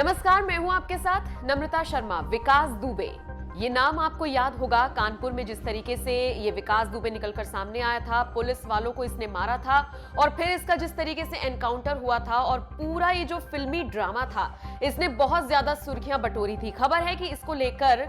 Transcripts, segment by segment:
नमस्कार, मैं हूं आपके साथ नम्रता शर्मा। विकास दुबे, ये नाम आपको याद होगा। कानपुर में जिस तरीके से ये विकास दुबे निकलकर सामने आया था, पुलिस वालों को इसने मारा था और फिर इसका जिस तरीके से एनकाउंटर हुआ था और पूरा ये जो फिल्मी ड्रामा था, इसने बहुत ज्यादा सुर्खियां बटोरी थी। खबर है कि इसको लेकर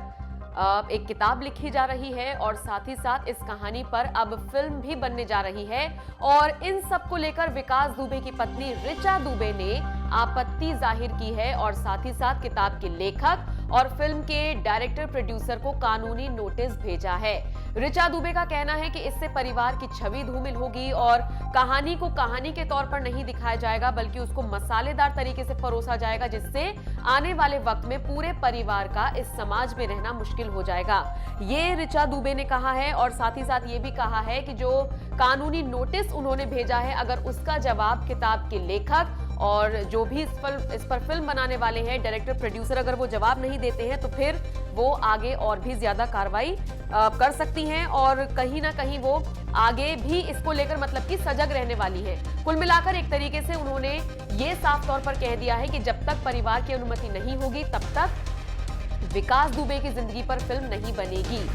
एक किताब लिखी जा रही है और साथ ही साथ इस कहानी पर अब फिल्म भी बनने जा रही है। और इन सब को लेकर विकास दुबे की पत्नी ऋचा दुबे ने आपत्ति जाहिर की है और साथ ही साथ किताब के लेखक और फिल्म के डायरेक्टर प्रोड्यूसर को कानूनी नोटिस भेजा है। ऋचा दुबे का कहना है कि इससे परिवार की छवि धूमिल होगी और कहानी को कहानी के तौर पर नहीं दिखाया जाएगा, बल्कि उसको मसालेदार तरीके से परोसा जाएगा, जिससे आने वाले वक्त में पूरे परिवार का इस समाज में रहना मुश्किल हो जाएगा। ये ऋचा दुबे ने कहा है और साथ ही साथ ये भी कहा है कि जो कानूनी नोटिस उन्होंने भेजा है, अगर उसका जवाब किताब के लेखक और जो भी इस पर फिल्म बनाने वाले हैं, डायरेक्टर प्रोड्यूसर, अगर वो जवाब नहीं देते हैं तो फिर वो आगे और भी ज्यादा कार्रवाई कर सकती हैं और कहीं ना कहीं वो आगे भी इसको लेकर मतलब कि सजग रहने वाली है। कुल मिलाकर एक तरीके से उन्होंने ये साफ तौर पर कह दिया है कि जब तक परिवार की अनुमति नहीं होगी तब तक विकास दुबे की जिंदगी पर फिल्म नहीं बनेगी।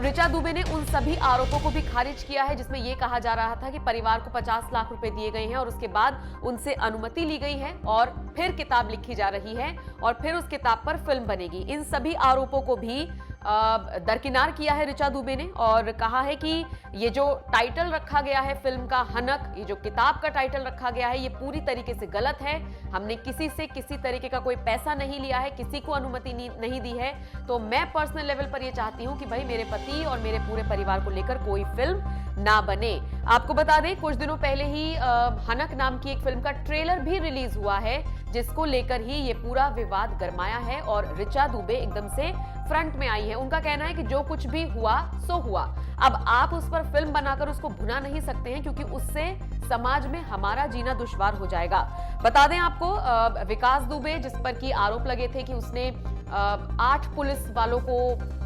ऋचा दुबे ने उन सभी आरोपों को भी खारिज किया है जिसमें यह कहा जा रहा था कि परिवार को 50 लाख रुपए दिए गए हैं और उसके बाद उनसे अनुमति ली गई है और फिर किताब लिखी जा रही है और फिर उस किताब पर फिल्म बनेगी। इन सभी आरोपों को भी दरकिनार किया है ऋचा दुबे ने और कहा है कि ये जो टाइटल रखा गया है फिल्म का, हनक, ये जो किताब का टाइटल रखा गया है, ये पूरी तरीके से गलत है। हमने किसी से किसी तरीके का कोई पैसा नहीं लिया है, किसी को अनुमति नहीं दी है। तो मैं पर्सनल लेवल पर ये चाहती हूँ कि भाई मेरे पति और मेरे पूरे परिवार को लेकर कोई फिल्म ना बने। आपको बता दें, कुछ दिनों पहले ही हनक नाम की एक फिल्म का ट्रेलर भी रिलीज हुआ है, जिसको लेकर ही ये पूरा विवाद गरमाया है और ऋचा दुबे एकदम से फ्रंट में आई है। उनका कहना है कि जो कुछ भी हुआ सो हुआ, अब आप उस पर फिल्म बनाकर उसको भुना नहीं सकते हैं, क्योंकि उससे समाज में हमारा जीना दुश्वार हो जाएगा। बता दें आपको, विकास दुबे जिस पर की आरोप लगे थे कि उसने 8 पुलिस वालों को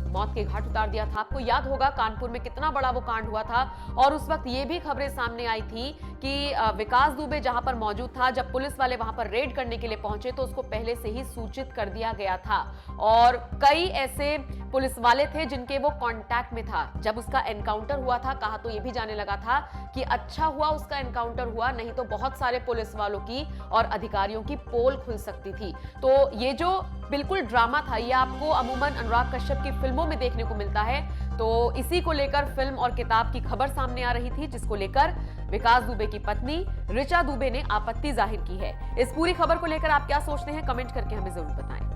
मौत के घाट उतार दिया था। आपको याद होगा कानपुर में कितना बड़ा वो कांड हुआ था और उस वक्त ये भी खबरें सामने आई थी कि विकास दुबे जहां पर मौजूद था, जब पुलिस वाले वहां पर रेड करने के लिए पहुंचे तो उसको पहले से ही सूचित कर दिया गया था और कई ऐसे पुलिस वाले थे जिनके वो कांटेक्ट में था। जब उसका एनकाउंटर हुआ था, कहा तो ये भी जाने लगा था कि अच्छा हुआ उसका एनकाउंटर हुआ, नहीं तो बहुत सारे पुलिस वालों की और अधिकारियों की पोल खुल सकती थी। तो ये जो बिल्कुल ड्रामा था, ये आपको अमूमन अनुराग कश्यप की फिल्मों में देखने को मिलता है। तो इसी को लेकर फिल्म और किताब की खबर सामने आ रही थी, जिसको लेकर विकास दुबे की पत्नी ऋचा दुबे ने आपत्ति जाहिर की है। इस पूरी खबर को लेकर आप क्या सोचते हैं, कमेंट करके हमें जरूर बताएं।